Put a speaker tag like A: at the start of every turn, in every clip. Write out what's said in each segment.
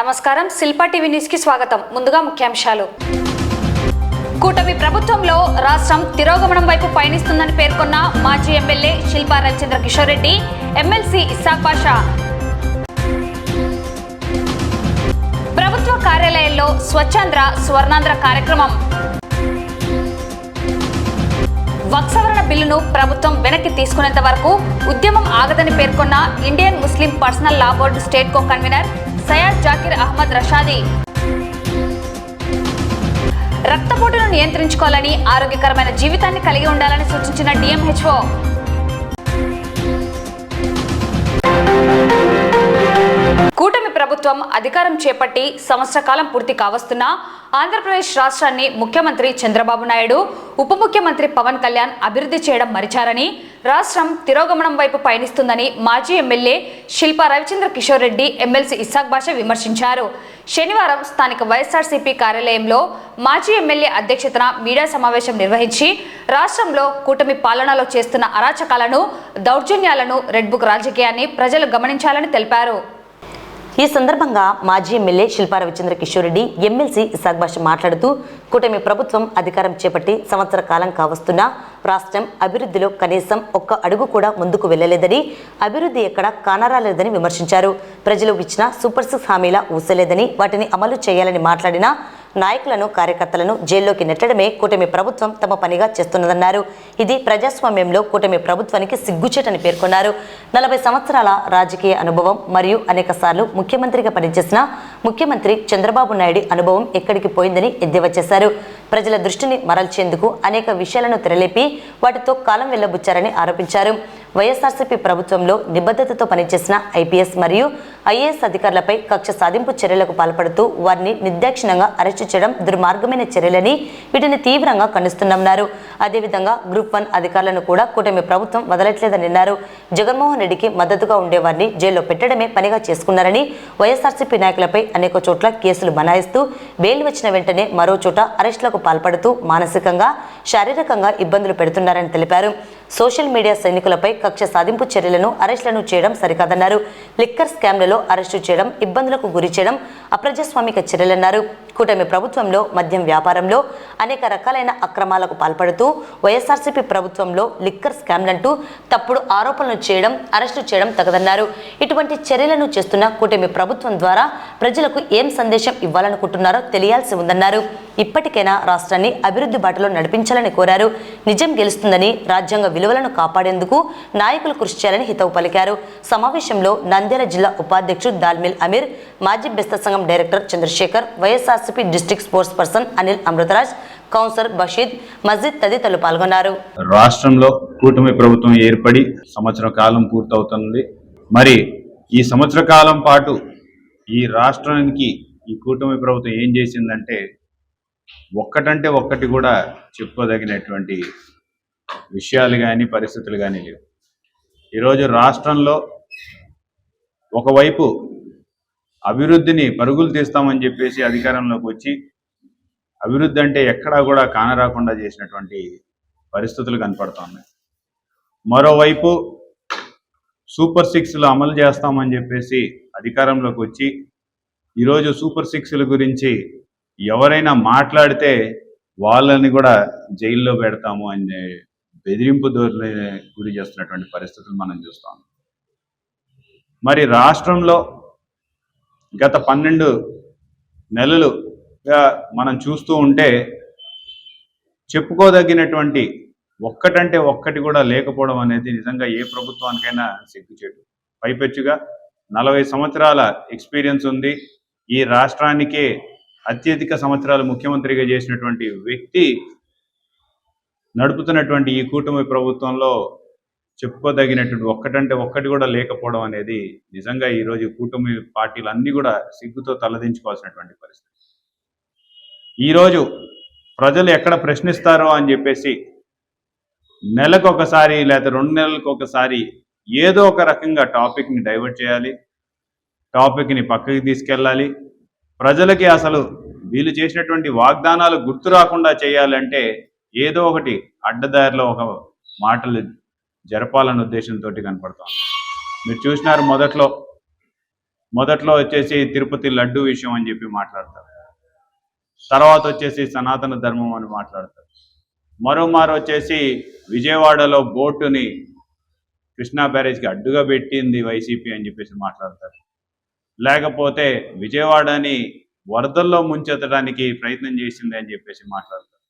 A: నమస్కారం. Shilpa TV news కి స్వాగతం. ముందుగా ముఖ్యాంశాలు. కూటమి ప్రభుత్వంలో రాష్ట్రం తిరోగమనం వైపు పయనిస్తుందని పేర్కొన్న మాజీ ఎమ్మెల్యే శిల్పా రవిచంద్ర కిషోర్ రెడ్డి, ఎమ్మెల్సీ ఇస్సాక్ బాషా. ప్రభుత్వ కార్యాలయాల్లో స్వచ్ఛాంధ్ర స్వర్ణాంధ్ర కార్యక్రమం. వక్సవరణ బిల్లును ప్రభుత్వం వెనక్కి తీసుకునేంత వరకు ఉద్యమం ఆగదని పేర్కొన్న Indian Muslim personal law board state co convener Syed Zakir Ahmed Rashadi. రక్తపోటును నియంత్రించుకోవాలని, ఆరోగ్యకరమైన జీవితాన్ని కలిగి ఉండాలని సూచించిన DMHO. కూటమి ప్రభుత్వం అధికారం చేపట్టి సంవత్సర కాలం పూర్తి కావస్తున్నా ఆంధ్రప్రదేశ్ రాష్ట్రాన్ని ముఖ్యమంత్రి చంద్రబాబు నాయుడు, ఉప ముఖ్యమంత్రి పవన్ కళ్యాణ్ అభివృద్ధి చేయడం మరిచారని, రాష్ట్రం తిరోగమనం వైపు పయనిస్తుందని మాజీ ఎమ్మెల్యే శిల్పా రవిచంద్ర కిషోర్ రెడ్డి, ఎమ్మెల్సీ ఇస్సాక్ బాషా విమర్శించారు. శనివారం స్థానిక వైఎస్ఆర్సీపీ కార్యాలయంలో మాజీ ఎమ్మెల్యే అధ్యక్షతన మీడియా సమావేశం నిర్వహించి రాష్ట్రంలో కూటమి పాలనలో చేస్తున్న అరాచకాలను, దౌర్జన్యాలను, రెడ్ బుక్ రాజకీయాన్ని ప్రజలు గమనించాలని తెలిపారు.
B: ఈ సందర్భంగా మాజీ ఎమ్మెల్యే శిల్పా రవిచంద్ర కిషోర్ రెడ్డి, ఎమ్మెల్సీ ఇస్సాక్ బాషా మాట్లాడుతూ కూటమి ప్రభుత్వం అధికారం చేపట్టి సంవత్సర కాలం కావస్తున్నా రాష్ట్రం అభివృద్ధిలో కనీసం ఒక్క అడుగు కూడా ముందుకు వెళ్లలేదని, అభివృద్ధి ఎక్కడా కానరాలేదని విమర్శించారు. ప్రజలు ఇచ్చిన సూపర్ 6 హామీల ఊసలేదని, వాటిని అమలు చేయాలని మాట్లాడిన నాయకులను, కార్యకర్తలను జైల్లోకి నెట్టడమే కూటమి ప్రభుత్వం తమ పనిగా చేస్తున్నదన్నారు. ఇది ప్రజాస్వామ్యంలో కూటమి ప్రభుత్వానికి సిగ్గుచేటని పేర్కొన్నారు. 40 సంవత్సరాల రాజకీయ అనుభవం మరియు అనేక సార్లు ముఖ్యమంత్రిగా పనిచేసిన ముఖ్యమంత్రి చంద్రబాబు నాయుడు అనుభవం ఎక్కడికి పోయిందని ఎద్దేవా చేశారు. ప్రజల దృష్టిని మరల్చేందుకు అనేక విషయాలను తెరలేపి వాటితో కాలం వెళ్లబుచ్చారని ఆరోపించారు. వైఎస్ఆర్సీపీ ప్రభుత్వంలో నిబద్ధతతో పనిచేసిన IPS మరియు IAS అధికారులపై కక్ష సాధింపు చర్యలకు పాల్పడుతూ వారిని నిర్దాక్షిణ్యంగా అరెస్టు చేయడం దుర్మార్గమైన చర్యలని, వీటిని తీవ్రంగా ఖండిస్తున్నామన్నారు. అదేవిధంగా గ్రూప్ 1 అధికారులను కూడా కూటమి ప్రభుత్వం వదలట్లేదని అన్నారు. జగన్మోహన్ రెడ్డికి మద్దతుగా ఉండేవారిని జైల్లో పెట్టడమే పనిగా చేసుకున్నారని, వైఎస్ఆర్సీపీ నాయకులపై అనేక చోట్ల కేసులు బనాయిస్తూ బెయిల్ వచ్చిన వెంటనే మరో చోట అరెస్టులకు పాల్పడుతూ మానసికంగా, శారీరకంగా ఇబ్బందులు పెడుతున్నారని తెలిపారు. సోషల్ మీడియా సైనికులపై కక్ష సాధింపు చర్యలను, అరెస్టులను చేయడం సరికాదన్నారు. లిక్కర్ స్కామ్లలో అరెస్టు చేయడం, ఇబ్బందులకు గురి చేయడం అప్రజాస్వామిక చర్యలన్నారు. కూటమి ప్రభుత్వంలో మద్యం వ్యాపారంలో అనేక రకాలైన అక్రమాలకు పాల్పడుతూ వైఎస్ఆర్సీపీ ప్రభుత్వంలో లిక్కర్ స్కామ్లంటూ తప్పుడు ఆరోపణలు చేయడం, అరెస్టు చేయడం తగదన్నారు. ఇటువంటి చర్యలను చేస్తున్న కూటమి ప్రభుత్వం ద్వారా ప్రజలకు ఏం సందేశం ఇవ్వాలనుకుంటున్నారో తెలియాల్సి ఉందన్నారు. ఇప్పటికైనా రాష్ట్రాన్ని అభివృద్ధి బాటలో నడిపించాలని కోరారు. నిజం గెలుస్తుందని, రాజ్యాంగ విలువలను కాపాడేందుకు నాయకులు కృషి చేయాలని హితవు పలికారు. సమావేశంలో నంద్యాల జిల్లా ఉపాధ్యక్షుడు దాల్మిల్ అమీర్, మాజీ బెస్త సంఘం director Chandrasekhar, YSRCP district sports person Anil Amritraj, councillor Basheed, మస్జిద్ తదితరులు పాల్గొన్నారు.
C: రాష్ట్రంలో కూటమి ప్రభుత్వం ఏర్పడి సంవత్సర కాలం పూర్తవుతుంది. మరి ఈ సంవత్సర కాలం పాటు ఈ రాష్ట్రానికి ఈ కూటమి ప్రభుత్వం ఏం చేసిందంటే ఒక్కటంటే ఒక్కటి కూడా చెప్పుకోదగినటువంటి విషయాలు కానీ, పరిస్థితులు కానీ లేవు. ఈరోజు రాష్ట్రంలో ఒకవైపు అభివృద్ధిని పరుగులు తీస్తామని చెప్పేసి అధికారంలోకి వచ్చి అభివృద్ధి అంటే ఎక్కడా కూడా కానరాకుండా చేసినటువంటి పరిస్థితులు కనపడుతున్నాయి. మరోవైపు సూపర్ 6లు అమలు చేస్తామని చెప్పేసి అధికారంలోకి వచ్చి ఈరోజు సూపర్ 6ల గురించి ఎవరైనా మాట్లాడితే వాళ్ళని కూడా జైల్లో పెడతాము అనే బెదిరింపు గురి చేస్తున్నటువంటి పరిస్థితులు మనం చూస్తాం. మరి రాష్ట్రంలో గత 12 నెలలుగా మనం చూస్తూ ఉంటే చెప్పుకోదగినటువంటి ఒక్కటంటే ఒక్కటి కూడా లేకపోవడం అనేది నిజంగా ఏ ప్రభుత్వానికైనా సిగ్గుచేటు. పైపెచ్చుగా 40 సంవత్సరాల ఎక్స్పీరియన్స్ ఉంది. ఈ రాష్ట్రానికే అత్యధిక సంవత్సరాలు ముఖ్యమంత్రిగా చేసినటువంటి వ్యక్తి నడుపుతున్నటువంటి ఈ కూటమి ప్రభుత్వంలో చెప్పుకోదగినటువంటి ఒక్కటంటే ఒక్కటి కూడా లేకపోవడం అనేది నిజంగా ఈరోజు కూటమి పార్టీలు అన్నీ కూడా సిగ్గుతో తలదించుకోవాల్సినటువంటి పరిస్థితి. ఈరోజు ప్రజలు ఎక్కడ ప్రశ్నిస్తారో అని చెప్పేసి నెలకు ఒకసారి లేదా 2 నెలలకు ఒకసారి ఏదో ఒక రకంగా టాపిక్ని డైవర్ట్ చేయాలి, టాపిక్ని పక్కకి తీసుకెళ్ళాలి. ప్రజలకి అసలు వీళ్ళు చేసినటువంటి వాగ్దానాలు గుర్తు రాకుండా చేయాలంటే ఏదో ఒకటి అడ్డదారిలో ఒక మాటలు జరపాలన్న ఉద్దేశంతో కనపడతాం. మీరు చూసినారు, మొదట్లో మొదట్లో వచ్చేసి తిరుపతి లడ్డు విషయం అని చెప్పి మాట్లాడతారు, తర్వాత వచ్చేసి సనాతన ధర్మం అని మాట్లాడతారు, మరోమారు వచ్చేసి విజయవాడలో బోటుని కృష్ణా బ్యారేజ్కి అడ్డుగా పెట్టింది వైసీపీ అని చెప్పేసి మాట్లాడతారు, లేకపోతే విజయవాడని వరదల్లో ముంచెత్తడానికి ప్రయత్నం చేసింది అని చెప్పేసి మాట్లాడతారు,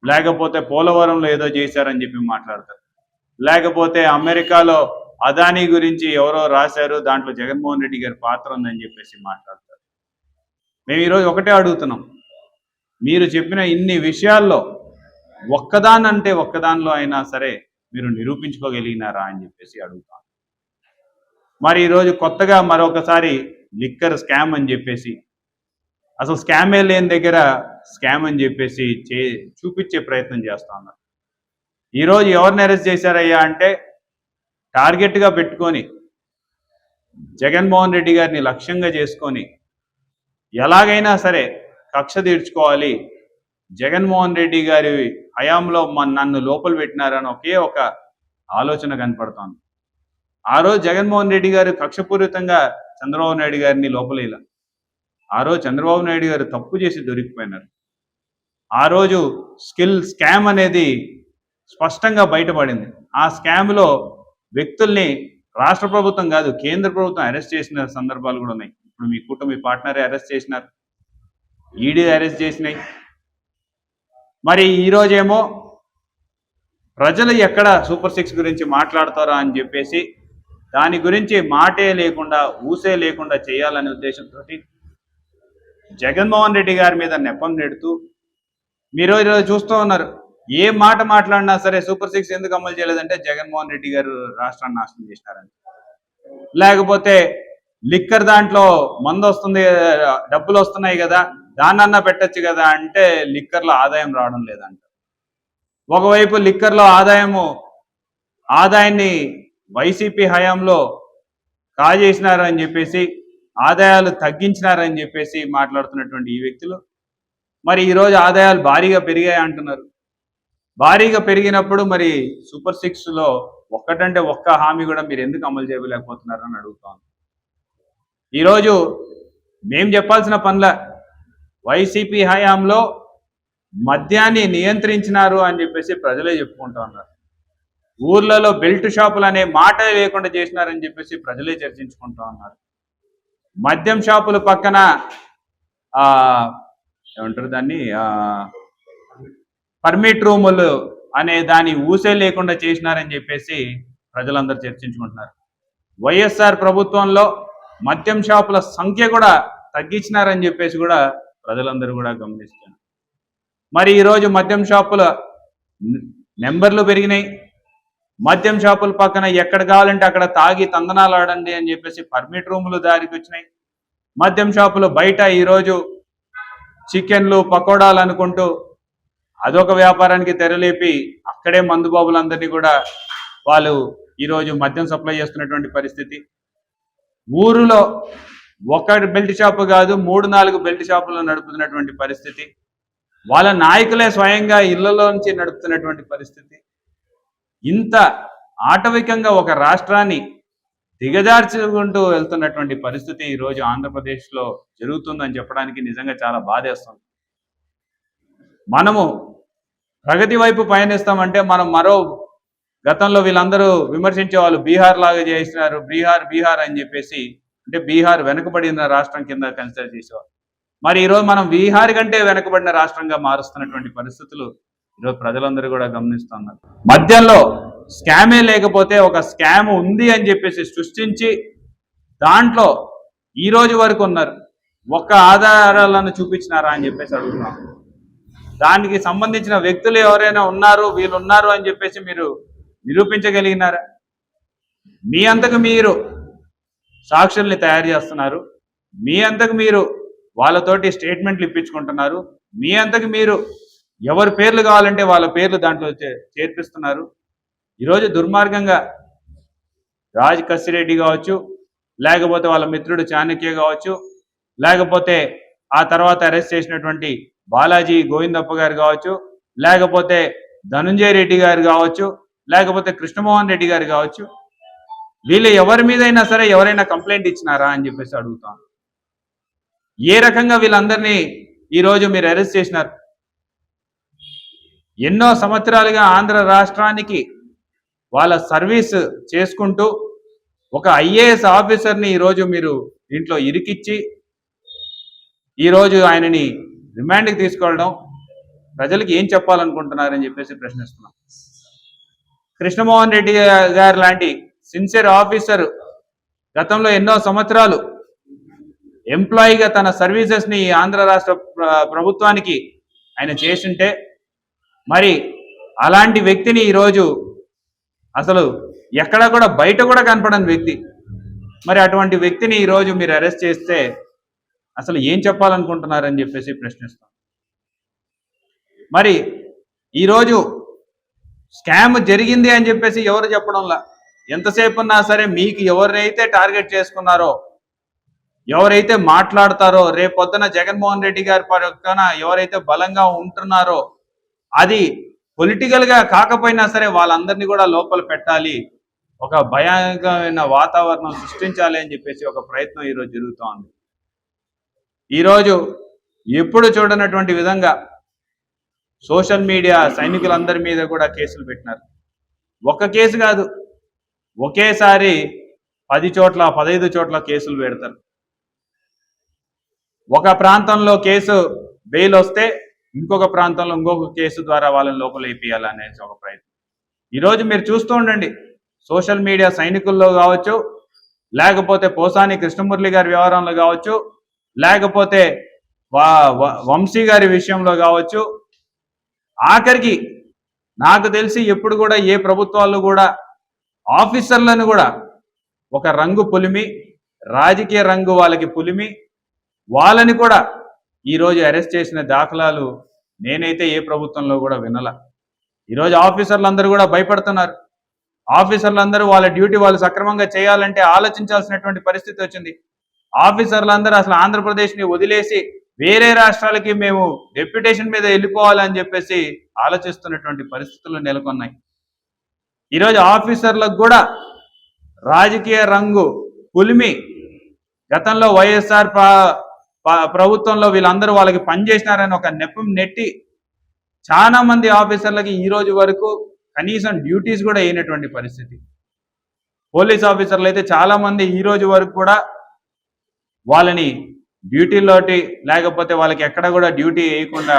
C: లేకపోతే పోలవరంలో ఏదో చేశారని చెప్పి మాట్లాడతారు, లేకపోతే అమెరికాలో అదానీ గురించి ఎవరో రాశారు, దాంట్లో జగన్మోహన్ రెడ్డి గారి పాత్ర ఉందని చెప్పేసి మాట్లాడతారు. మేము ఈరోజు ఒకటే అడుగుతున్నాం, మీరు చెప్పిన ఇన్ని విషయాల్లో ఒక్కదానిలో అయినా సరే మీరు నిరూపించుకోగలిగినారా అని చెప్పేసి అడుగుతాం. మరి ఈరోజు కొత్తగా మరొకసారి లిక్కర్ స్కామ్ అని చెప్పేసి, అసలు స్కామే లేని దగ్గర స్కామ్ అని చెప్పేసి చూపించే ప్రయత్నం చేస్తా ఉన్నారు. ఈరోజు ఎవరిని అరెస్ట్ చేశారయ్యా అంటే టార్గెట్గా పెట్టుకొని జగన్మోహన్ రెడ్డి గారిని లక్ష్యంగా చేసుకొని ఎలాగైనా సరే కక్ష తీర్చుకోవాలి, జగన్మోహన్ రెడ్డి గారి హయాంలో నన్ను లోపల పెట్టినారని ఒకే ఒక ఆలోచన కనపడుతోంది. ఆ రోజు జగన్మోహన్ రెడ్డి గారు కక్షపూరితంగా చంద్రబాబు నాయుడు గారిని లోపలేలా. ఆ రోజు చంద్రబాబు నాయుడు గారు తప్పు చేసి దొరికిపోయినారు. ఆ రోజు స్కామ్ అనేది స్పష్టంగా బయటపడింది. ఆ స్కామ్లో వ్యక్తుల్ని రాష్ట్ర ప్రభుత్వం కాదు, కేంద్ర ప్రభుత్వం అరెస్ట్ చేసిన సందర్భాలు కూడా ఉన్నాయి. ఇప్పుడు మీ కూటమి పార్ట్నరే అరెస్ట్ చేసినారు, ఈడీ అరెస్ట్ చేసినాయి. మరి ఈరోజేమో ప్రజలు ఎక్కడ సూపర్ 6 గురించి మాట్లాడతారా అని చెప్పేసి దాని గురించి మాటే లేకుండా ఊసే లేకుండా చేయాలనే ఉద్దేశంతో జగన్మోహన్ రెడ్డి గారి మీద నెపం నెడుతూ మీరు ఈరోజు చూస్తూ ఉన్నారు. ఏ మాట మాట్లాడినా సరే సూపర్ 6 ఎందుకు అమలు చేయలేదంటే జగన్మోహన్ రెడ్డి గారు రాష్ట్రాన్ని నాశనం చేసినారని, లేకపోతే లిక్కర్ దాంట్లో మందు వస్తుంది, డబ్బులు వస్తున్నాయి కదా, దాన్నన్నా పెట్టచ్చు కదా అంటే లిక్కర్లో ఆదాయం రావడం లేదంట. ఒకవైపు లిక్కర్లో ఆదాయాన్ని వైసీపీ హయాంలో కాజేసినారని చెప్పేసి, ఆదాయాలు తగ్గించినారని చెప్పేసి మాట్లాడుతున్నటువంటి ఈ వ్యక్తులు మరి ఈరోజు ఆదాయాలు భారీగా పెరిగాయి అంటున్నారు. భారీగా పెరిగినప్పుడు మరి సూపర్ 6లో ఒక్కటంటే ఒక్క హామీ కూడా మీరు ఎందుకు అమలు చేయలేకపోతున్నారని అడుగుతాను. ఈరోజు మేం చెప్పాల్సిన పనుల వైసీపీ హయాంలో మద్యాన్ని నియంత్రించినారు అని చెప్పేసి ప్రజలే చెప్పుకుంటూ ఉన్నారు. ఊర్లలో బెల్ట్ షాపులు అనే మాట లేకుండా చేసినారని చెప్పేసి ప్రజలే చర్చించుకుంటూ ఉన్నారు. మద్యం షాపుల పక్కన ఏమంటారు దాన్ని, పర్మిట్ రూములు అనే దాని ఊసే లేకుండా చేసినారని చెప్పేసి ప్రజలందరూ చర్చించుకుంటున్నారు. వైఎస్ఆర్ ప్రభుత్వంలో మద్యం షాపుల సంఖ్య కూడా తగ్గించినారని చెప్పేసి కూడా ప్రజలందరూ కూడా గమనిస్తున్నారు. మరి ఈరోజు మద్యం షాపుల నెంబర్లు పెరిగినాయి. మద్యం షాపుల పక్కన ఎక్కడ కావాలంటే అక్కడ తాగి తందనాలు ఆడండి అని చెప్పేసి పర్మిట్ రూములు దారికి వచ్చినాయి. మద్యం షాపులు బయట ఈరోజు చికెన్లు పకోడాలు అనుకుంటూ అదొక వ్యాపారానికి తెరలేపి అక్కడే మందుబాబులందరినీ కూడా వాళ్ళు ఈరోజు మద్యం సప్లై చేస్తున్నటువంటి పరిస్థితి. ఊరిలో ఒక బెల్ట్ షాపు కాదు 3-4 బెల్ట్ షాపులు నడుపుతున్నటువంటి పరిస్థితి. వాళ్ళ నాయకులే స్వయంగా ఇళ్లలోంచి నడుపుతున్నటువంటి పరిస్థితి. ఇంత ఆటవికంగా ఒక రాష్ట్రాన్ని దిగజార్చుకుంటూ వెళ్తున్నటువంటి పరిస్థితి ఈరోజు ఆంధ్రప్రదేశ్లో జరుగుతుందని చెప్పడానికి నిజంగా చాలా బాధేస్తుంది. మనము ప్రగతి వైపు పయనిస్తామంటే మనం గతంలో వీళ్ళందరూ విమర్శించే వాళ్ళు బీహార్ లాగా చేసినారు, బీహార్ అని చెప్పేసి, అంటే బీహార్ వెనుకబడిన రాష్ట్రం కింద కన్సిడర్ చేసేవారు. మరి ఈరోజు మనం బీహార్ కంటే వెనుకబడిన రాష్ట్రంగా మారుస్తున్నటువంటి పరిస్థితులు ఈరోజు ప్రజలందరూ కూడా గమనిస్తున్నారు. మధ్యలో స్కామే లేకపోతే ఒక స్కామ్ ఉంది అని చెప్పేసి సృష్టించి దాంట్లో ఈ రోజు వరకు ఉన్నారు. ఒక్క ఆధారాలను చూపించినారా అని చెప్పేసి అడుగుతున్నాం. దానికి సంబంధించిన వ్యక్తులు ఎవరైనా ఉన్నారు, వీళ్ళు ఉన్నారు అని చెప్పేసి మీరు నిరూపించగలిగినారా? మీ అంతకు మీరు సాక్షుల్ని తయారు చేస్తున్నారు, మీ అంతకు మీరు వాళ్ళతోటి స్టేట్మెంట్లు ఇప్పించుకుంటున్నారు, మీ అంతకు మీరు ఎవరి పేర్లు కావాలంటే వాళ్ళ పేర్లు దాంట్లో చేర్పిస్తున్నారు. ఈరోజు దుర్మార్గంగా రాజ్ కసిరెడ్డి కావచ్చు, లేకపోతే వాళ్ళ మిత్రుడు చాణక్య కావచ్చు, లేకపోతే ఆ తర్వాత అరెస్ట్ చేసినటువంటి బాలాజీ గోవిందప్ప గారు కావచ్చు, లేకపోతే ధనుంజయ రెడ్డి గారు కావచ్చు, లేకపోతే కృష్ణమోహన్ రెడ్డి గారు కావచ్చు, వీళ్ళు ఎవరి మీదైనా సరే ఎవరైనా కంప్లైంట్ ఇచ్చినారా అని చెప్పేసి అడుగుతాను. ఏ రకంగా వీళ్ళందరినీ ఈరోజు మీరు అరెస్ట్ చేసినారు? ఎన్నో సంవత్సరాలుగా ఆంధ్ర రాష్ట్రానికి వాళ్ళ సర్వీస్ చేసుకుంటూ ఒక ఐఏఎస్ ఆఫీసర్ని ఈరోజు మీరు దీంట్లో ఇరికిచ్చి ఈరోజు ఆయనని రిమాండ్కి తీసుకోవడం ప్రజలకు ఏం చెప్పాలనుకుంటున్నారని చెప్పేసి ప్రశ్నిస్తున్నాం. కృష్ణమోహన్ రెడ్డి గారు లాంటి సిన్సియర్ ఆఫీసర్ గతంలో ఎన్నో సంవత్సరాలు ఎంప్లాయీగా తన సర్వీసెస్ని ఆంధ్ర రాష్ట్ర ప్రభుత్వానికి ఆయన చేస్తుంటే మరి అలాంటి వ్యక్తిని ఈరోజు అసలు ఎక్కడా కూడా బయట కూడా కనపడని వ్యక్తి, మరి అటువంటి వ్యక్తిని ఈరోజు మీరు అరెస్ట్ చేస్తే అసలు ఏం చెప్పాలనుకుంటున్నారని చెప్పేసి ప్రశ్నిస్తాం. మరి ఈరోజు స్కామ్ జరిగింది అని చెప్పేసి ఎవరు చెప్పడంలా, ఎంతసేపు ఉన్నా సరే మీకు ఎవరైతే టార్గెట్ చేసుకున్నారో, ఎవరైతే మాట్లాడతారో, రేపొద్దున జగన్మోహన్ రెడ్డి గారి పక్కన ఎవరైతే బలంగా ఉంటున్నారో అది పొలిటికల్గా కాకపోయినా సరే వాళ్ళందరినీ కూడా లోపల పెట్టాలి, ఒక భయంకరమైన వాతావరణం సృష్టించాలి అని చెప్పేసి ఒక ప్రయత్నం ఈరోజు జరుగుతూ ఉంది. ఈరోజు ఎప్పుడు చూడనటువంటి విధంగా సోషల్ మీడియా సైనికులందరి మీద కూడా కేసులు పెట్టినారు. ఒక్క కేసు కాదు, ఒకేసారి 10 చోట్ల 15 చోట్ల కేసులు పెడతారు. ఒక ప్రాంతంలో కేసు బెయిల్ వస్తే ఇంకొక ప్రాంతంలో ఇంకొక కేసు ద్వారా వాళ్ళని లోపల వేయాలనేసి ఒక ప్రయత్నం. ఈరోజు మీరు చూస్తూ ఉండండి, సోషల్ మీడియా సైనికుల్లో కావచ్చు, లేకపోతే పోసాని కృష్ణమురళి గారి వ్యవహారంలో కావచ్చు, లేకపోతే వంశీ గారి విషయంలో కావచ్చు, ఆఖరికి నాకు తెలిసి ఎప్పుడు కూడా ఏ ప్రభుత్వాలు కూడా ఆఫీసర్లను కూడా ఒక రంగు పులిమి, రాజకీయ రంగు వాళ్ళకి పులిమి, వాళ్ళని కూడా ఈరోజు అరెస్ట్ చేసిన దాఖలాలు నేనైతే ఏ ప్రభుత్వంలో కూడా వినల. ఈరోజు ఆఫీసర్లందరూ కూడా భయపడుతున్నారు. ఆఫీసర్లందరూ వాళ్ళ డ్యూటీ వాళ్ళు సక్రమంగా చేయాలంటే ఆలోచించాల్సినటువంటి పరిస్థితి వచ్చింది. ఆఫీసర్లందరూ అసలు ఆంధ్రప్రదేశ్ని వదిలేసి వేరే రాష్ట్రాలకి మేము డెప్యుటేషన్ మీద వెళ్ళిపోవాలని చెప్పేసి ఆలోచిస్తున్నటువంటి పరిస్థితులు నెలకొన్నాయి. ఈరోజు ఆఫీసర్లకు కూడా రాజకీయ రంగు పులిమి, గతంలో వైఎస్ఆర్ ప్రభుత్వంలో వీళ్ళందరూ వాళ్ళకి పనిచేసినారని ఒక నెపం నెట్టి చాలా మంది ఆఫీసర్లకి ఈ రోజు వరకు కనీసం డ్యూటీస్ కూడా అయినటువంటి పరిస్థితి. పోలీస్ ఆఫీసర్లు అయితే చాలా మంది ఈ రోజు వరకు కూడా వాళ్ళని డ్యూటీలోటి లేకపోతే వాళ్ళకి ఎక్కడ కూడా డ్యూటీ వేయకుండా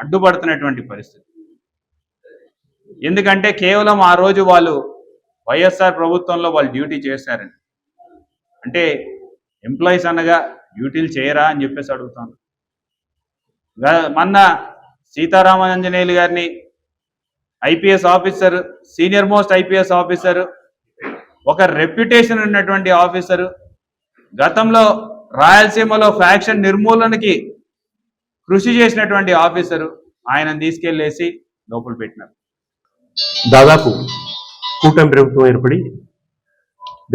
C: అడ్డుపడుతున్నటువంటి పరిస్థితి. ఎందుకంటే కేవలం ఆ రోజు వాళ్ళు వైఎస్ఆర్ ప్రభుత్వంలో వాళ్ళు డ్యూటీ చేశారని. అంటే ఎంప్లాయీస్ అనగా డ్యూటీలు చేయరా అని చెప్పేసి అడుగుతాను. మొన్న సీతారామాంజనేయులు గారిని IPS officer, senior most IPS officer, ఒక రెప్యుటేషన్ ఉన్నటువంటి ఆఫీసరు, గతంలో రాయలసీమలో ఫ్యాక్షన్ నిర్మూలనకి కృషి చేసినటువంటి ఆఫీసరు, ఆయనను తీసుకెళ్లేసి లోపల పెట్టినారు.
D: దాదాపు కూటమి ప్రభుత్వం ఏర్పడి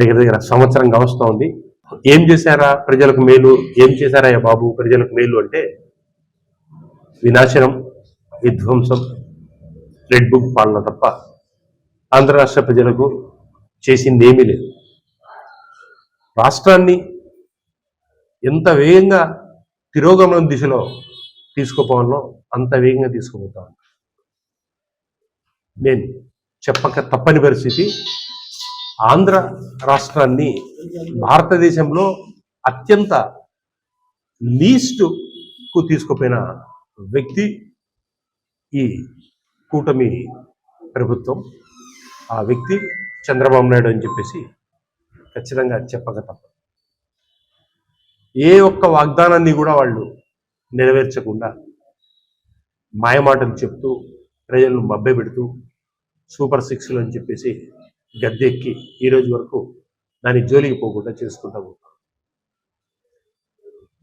D: దగ్గర సంవత్సరం కావస్తూ ఉంది. ఏం చేశారా ప్రజలకు మేలు, ఏం చేశారా బాబు ప్రజలకు మేలు అంటే వినాశనం, విధ్వంసం, రెడ్ బుక్ పాలన తప్ప ఆంధ్ర రాష్ట్ర ప్రజలకు చేసింది ఏమీ లేదు. రాష్ట్రాన్ని ఎంత వేగంగా తిరోగమనం దిశలో తీసుకుపోవాలో అంత వేగంగా తీసుకుపోతాం. నేను చెప్పక తప్పని పరిస్థితి, ఆంధ్ర రాష్ట్రాన్ని భారతదేశంలో అత్యంత లీస్ట్కు తీసుకుపోయిన వ్యక్తి ఈ కూటమి ప్రభుత్వం. ఆ వ్యక్తి చంద్రబాబు నాయుడు అని చెప్పేసి ఖచ్చితంగా చెప్పక తప్ప. ఏ ఒక్క వాగ్దానాన్ని కూడా వాళ్ళు నెరవేర్చకుండా మాయమాటలు చెప్తూ ప్రజలను మభ్యపెడుతూ సూపర్ సిక్స్లు అని చెప్పేసి గద్దెక్కి ఈరోజు వరకు దాని జోలికి పోకుండా చేసుకుంటూ ఉంటాం.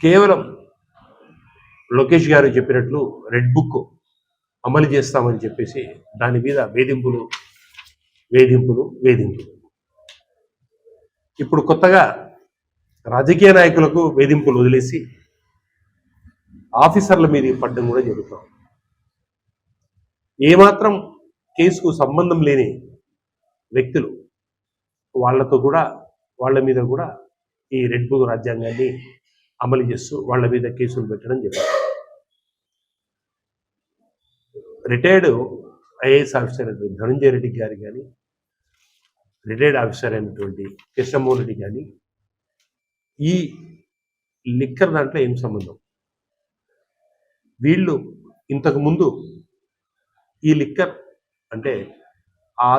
D: కేవలం లోకేష్ గారు చెప్పినట్లు రెడ్ బుక్ అమలు చేస్తామని చెప్పేసి దాని మీద వేధింపులు వేధింపులు వేధింపులు. ఇప్పుడు కొత్తగా రాజకీయ నాయకులకు వేధింపులు వదిలేసి ఆఫీసర్ల మీద పడ్డం కూడా జరుగుతాం. ఏమాత్రం కేసుకు సంబంధం లేని వ్యక్తులు వాళ్ళతో కూడా వాళ్ళ మీద కూడా ఈ రెడ్ బుక్ రాజ్యాంగాన్ని అమలు చేస్తూ వాళ్ళ మీద కేసులు పెట్టడం జరిగింది. రిటైర్డ్ ఐఏఎస్ ఆఫీసర్ అయినటువంటి ధనంజయ రెడ్డి గారు కానీ, రిటైర్డ్ ఆఫీసర్ అయినటువంటి కృష్ణమోహన్ రెడ్డి కానీ ఈ లిక్కర్ దాంట్లో ఏం సంబంధం? వీళ్ళు ఇంతకుముందు ఈ లిక్కర్ అంటే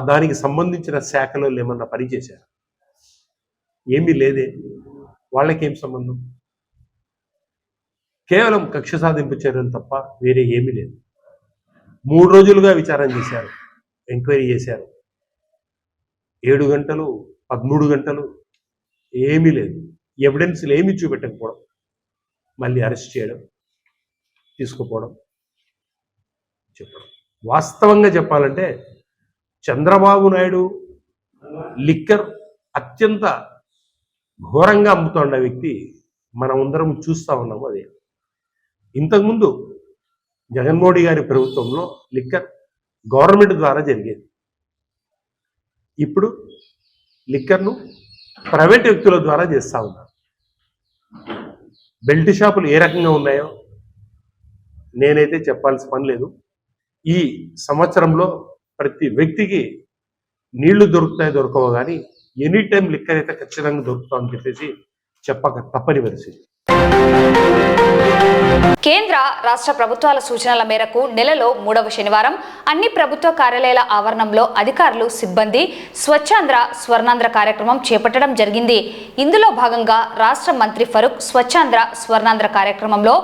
D: దానికి సంబంధించిన శాఖలో ఏమన్నా పనిచేశారు? ఏమీ లేదే. వాళ్ళకేం సంబంధం? కేవలం కక్ష సాధింపు చర్యలు తప్ప వేరే ఏమీ లేదు. 3 రోజులుగా విచారణ చేశారు, ఎంక్వైరీ చేశారు. 7 గంటలు 13 గంటలు ఏమీ లేదు. ఎవిడెన్స్లు ఏమీ చూపెట్టకపోవడం, మళ్ళీ అరెస్ట్ చేయడం, తీసుకుపోవడం, చెప్పడం. వాస్తవంగా చెప్పాలంటే చంద్రబాబు నాయుడు లిక్కర్ అత్యంత ఘోరంగా అమ్ముతున్న వ్యక్తి మనం అందరం చూస్తూ ఉన్నాము. అదే ఇంతకుముందు జగన్మోహన్ గారి ప్రభుత్వంలో లిక్కర్ గవర్నమెంట్ ద్వారా జరిగేది. ఇప్పుడు లిక్కర్ను ప్రైవేట్ వ్యక్తుల ద్వారా చేస్తూ ఉన్నారు. బెల్ట్ షాపులు ఏ రకంగా ఉన్నాయో నేనైతే చెప్పాల్సిన పని లేదు. ఈ సంవత్సరంలో ప్రతి వ్యక్తికి నీళ్లు దొరుకుతాయి దొరకవో కానీ ఎనీ టైం లిక్కర్ అయితే ఖచ్చితంగా దొరుకుతామని చెప్పేసి చెప్పక తప్పని పరిస్థితి.
A: కేంద్ర రాష్ట్ర ప్రభుత్వాల సూచనల మేరకు నెలలో 3వ శనివారం అన్ని ప్రభుత్వ కార్యాలయాల ఆవరణంలో అధికారులు, సిబ్బంది స్వచ్ఛాంధ్ర స్వర్ణాంధ్ర కార్యక్రమం చేపట్టడం జరిగింది. ఇందులో భాగంగా రాష్ట్ర మంత్రి ఫరూక్ స్వచ్ఛాంధ్ర స్వర్ణాంధ్ర కార్యక్రమంలో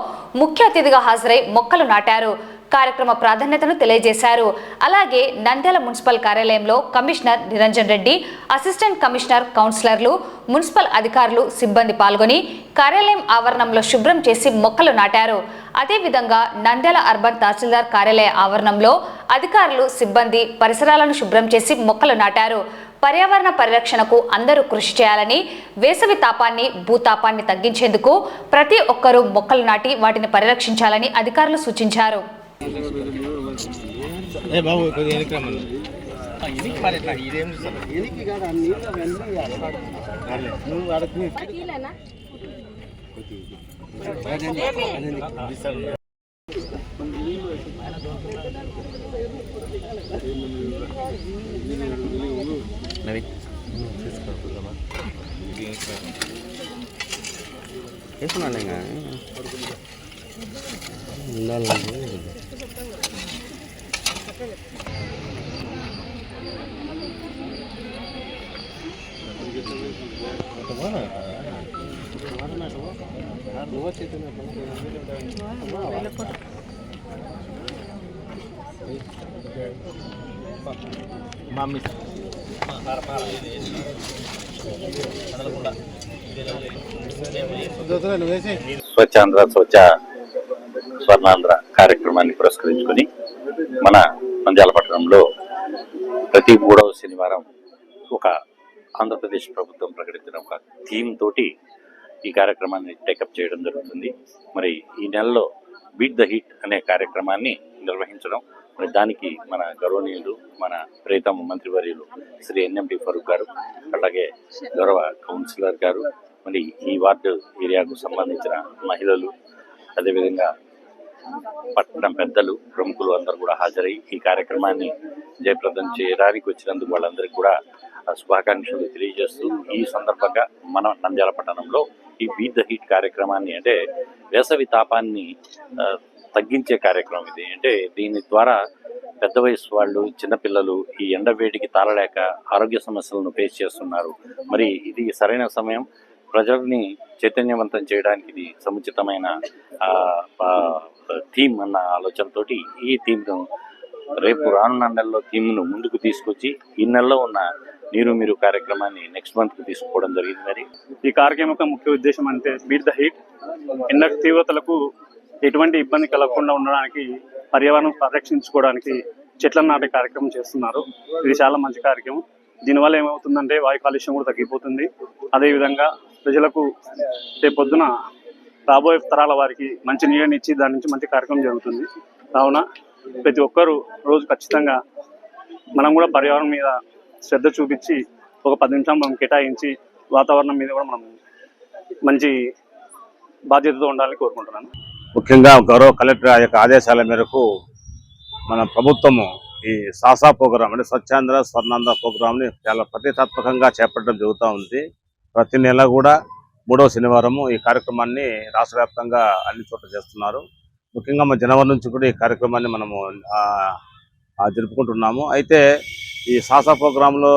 A: ముఖ్య అతిథిగా హాజరై మొక్కలు నాటారు. కార్యక్రమ ప్రాధాన్యతను తెలియజేశారు. అలాగే నంద్యాల మున్సిపల్ కార్యాలయంలో commissioner Niranjan Reddy, assistant commissioner, కౌన్సిలర్లు, మున్సిపల్ అధికారులు, సిబ్బంది పాల్గొని కార్యాలయం ఆవరణంలో శుభ్రం చేసి మొక్కలు నాటారు. అదేవిధంగా నంద్యాల అర్బన్ తహసీల్దార్ కార్యాలయ ఆవరణంలో అధికారులు, సిబ్బంది పరిసరాలను శుభ్రం చేసి మొక్కలు నాటారు. పర్యావరణ పరిరక్షణకు అందరూ కృషి చేయాలని, వేసవి తాపాన్ని, భూతాపాన్ని తగ్గించేందుకు ప్రతి ఒక్కరూ మొక్కలు నాటి వాటిని పరిరక్షించాలని అధికారులు సూచించారు.
E: స్వచ్ఛాంధ్ర స్వచ్ఛ స్వర్ణాంధ్ర కార్యక్రమాన్ని పురస్కరించుకొని మన నంద్యాల పట్టణంలో ప్రతి 3వ శనివారం ఒక ఆంధ్రప్రదేశ్ ప్రభుత్వం ప్రకటించిన ఒక థీమ్ తోటి ఈ కార్యక్రమాన్ని టేకప్ చేయడం జరుగుతుంది. మరి ఈ నెలలో బీట్ ద హీట్ అనే కార్యక్రమాన్ని నిర్వహించడం, మరి దానికి మన గౌరవనీయులు, మన ప్రియతమ మంత్రివర్యులు శ్రీ ఎన్ఎండి ఫరూక్ గారు, అలాగే గౌరవ కౌన్సిలర్ గారు, మరి ఈ వార్డు ఏరియాకు సంబంధించిన మహిళలు, అదేవిధంగా పట్టణం పెద్దలు, ప్రముఖులు అందరూ కూడా హాజరై ఈ కార్యక్రమాన్ని జయప్రదం చేయడానికి వచ్చినందుకు వాళ్ళందరికీ కూడా శుభాకాంక్షలు తెలియజేస్తూ, ఈ సందర్భంగా మన నంద్యాల పట్టణంలో ఈ బీట్ ద హీట్ కార్యక్రమాన్ని, అంటే వేసవి తాపాన్ని తగ్గించే కార్యక్రమం ఇది. అంటే దీని ద్వారా పెద్ద వయసు వాళ్ళు, చిన్నపిల్లలు ఈ ఎండ వేడికి తాళలేక ఆరోగ్య సమస్యలను ఫేస్ చేస్తున్నారు. మరి ఇది సరైన సమయం, ప్రజల్ని చైతన్యవంతం చేయడానికి ఇది సముచితమైన థీమ్ అన్న ఆలోచనతోటి ఈ థీమ్ను రేపు రానున్న నెలలో థీమ్ను ముందుకు తీసుకొచ్చి ఈ నెలలో ఉన్న నీరు మీరు కార్యక్రమాన్ని నెక్స్ట్ మంత్కి తీసుకోవడం జరిగింది. మరి
F: ఈ కార్యక్రమం యొక్క ముఖ్య ఉద్దేశం అంటే బీట్ ద హీట్, ఎండ తీవ్రతలకు ఎటువంటి ఇబ్బంది కలగకుండా ఉండడానికి, పర్యావరణం పరిరక్షించుకోవడానికి చెట్లను నాటే కార్యక్రమం చేస్తున్నారు. ఇది చాలా మంచి కార్యక్రమం. దీనివల్ల ఏమవుతుందంటే వాయు కాలుష్యం కూడా తగ్గిపోతుంది. అదేవిధంగా ప్రజలకు పొద్దున రాబోయే తరాల వారికి మంచి నీరునిచ్చి దాని నుంచి మంచి కార్యక్రమం జరుగుతుంది. కావున ప్రతి ఒక్కరూ రోజు ఖచ్చితంగా మనం కూడా పర్యావరణం మీద శ్రద్ధ చూపించి ఒక 10 నిమిషాలు మనం కేటాయించి వాతావరణం మీద కూడా మనం మంచి బాధ్యతతో ఉండాలని కోరుకుంటున్నాను.
G: ముఖ్యంగా గౌరవ కలెక్టర్ యొక్క ఆదేశాల మేరకు మన ప్రభుత్వము ఈ సాసా ప్రోగ్రాం అంటే స్వచ్ఛాంధ్ర స్వర్ణాంధ్ర ప్రోగ్రాంని చాలా ప్రతిష్టాత్మకంగా చేపట్టడం జరుగుతూ ఉంది. ప్రతి నెల కూడా 3వ శనివారము ఈ కార్యక్రమాన్ని రాష్ట్ర వ్యాప్తంగా అన్ని చోట్ల చేస్తున్నారు. ముఖ్యంగా మన జనవరి నుంచి కూడా ఈ కార్యక్రమాన్ని మనము జరుపుకుంటున్నాము. అయితే ఈ సాసా ప్రోగ్రాంలో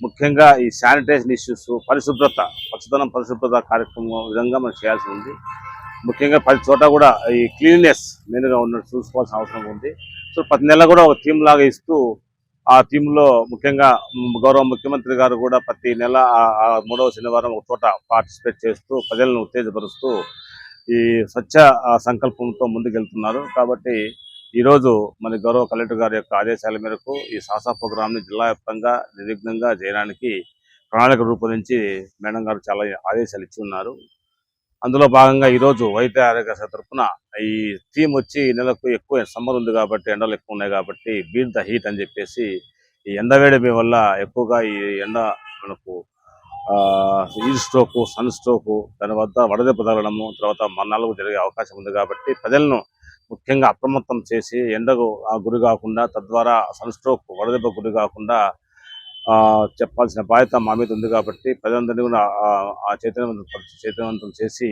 G: ముఖ్యంగా ఈ శానిటైజేషన్ ఇష్యూస్, పరిశుభ్రత, పచ్చదనం పరిశుభ్రత కార్యక్రమం విధంగా మనం చేయాల్సి ఉంది. ముఖ్యంగా ప్రతి చోట కూడా ఈ క్లీన్నెస్ మెయిన్గా ఉన్నట్టు చూసుకోవాల్సిన అవసరం ఉంది. సో ప్రతి నెల కూడా ఒక థీమ్ లాగా ఇస్తూ ఆ థీమ్లో ముఖ్యంగా గౌరవ ముఖ్యమంత్రి గారు కూడా ప్రతి నెల 3వ శనివారం ఒక చోట పార్టిసిపేట్ చేస్తూ ప్రజలను ఉత్తేజపరుస్తూ ఈ స్వచ్ఛ సంకల్పంతో ముందుకెళ్తున్నారు. కాబట్టి ఈరోజు మన గౌరవ కలెక్టర్ గారి యొక్క ఆదేశాల మేరకు ఈ సాసా ప్రోగ్రాంని జిల్లా వ్యాప్తంగా నిర్విఘ్నంగా చేయడానికి ప్రణాళిక రూపొందించి మేడం గారు చాలా ఆదేశాలు ఇచ్చి ఉన్నారు. అందులో భాగంగా ఈరోజు వైద్య ఆరోగ్య శాఖ తరఫున ఈ థీమ్ వచ్చి ఈ నెలకు ఎక్కువ సమ్మర్ ఉంది కాబట్టి, ఎండలు ఎక్కువ ఉన్నాయి కాబట్టి బీట్ ద హీట్ అని చెప్పేసి ఈ ఎండవేడిమి వల్ల ఎక్కువగా ఈ ఎండ మనకు హీట్ స్ట్రోకు, సన్ స్ట్రోకు, దాని వద్ద వడదెబ్బ తగలడము, తర్వాత మరణాలకు జరిగే అవకాశం ఉంది. కాబట్టి ప్రజలను ముఖ్యంగా అప్రమత్తం చేసి ఎండకు గురి కాకుండా, తద్వారా సన్ స్ట్రోక్, వడదెబ్బ గురి కాకుండా చెప్పాల్సిన బాధ్యత మా మీద ఉంది. కాబట్టి ప్రజలందరినీ కూడా చైతన్యవంతం చేసి